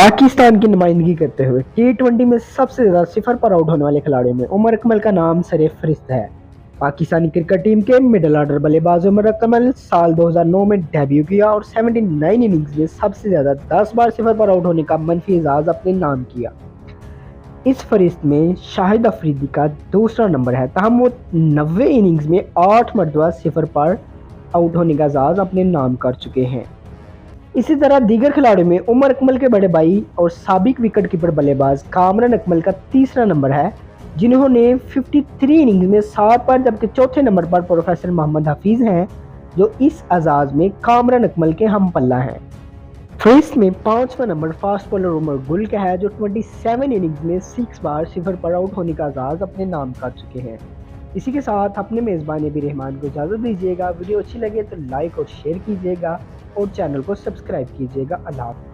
पाकिस्तान की नुमाइंदगी करते हुए टी20 में सबसे ज्यादा सिफर पर आउट होने वाले खिलाड़ियों में उमर अकमल का नाम सर-ए-फहरिस्त है। पाकिस्तानी क्रिकेट टीम के मिडिल ऑर्डर बल्लेबाज उमर अकमल साल 2009 में डेब्यू किया और 79 इनिंग्स में सबसे ज्यादा 10 बार सिफर पर आउट होने का मनफी एजाज अपने नाम किया। इस फहरिस्त में शाहिद अफरीदी का दूसरा नंबर है, तहम वो 90 इनिंग्स में 8 मरतबा सिफर पर आउट होने का एजाज अपने नाम कर चुके हैं। इसी तरह दीगर खिलाड़ियों में उमर अकमल के बड़े भाई और साबिक विकेट कीपर बल्लेबाज कामरान अकमल का तीसरा नंबर है, जिन्होंने 53 इनिंग्स में 7 बार, जबकि चौथे नंबर पर प्रोफेसर मोहम्मद हफीज हैं, जो इस एजाज में कामरान अकमल के हम पल्ला हैं। फहरिस्त में 5वां number fast bowler Umar Gul का है, जो 27 इनिंग्स में 6 बार सिफर पर आउट होने का एजाज अपने नाम कर चुके हैं। इसी के साथ अपने मेज़बान नबी रहमान को इजाज़त दीजिएगा। वीडियो अच्छी लगे तो लाइक और शेयर कीजिएगा और चैनल को सब्सक्राइब कीजिएगा। अल्लाह हाफ़िज़।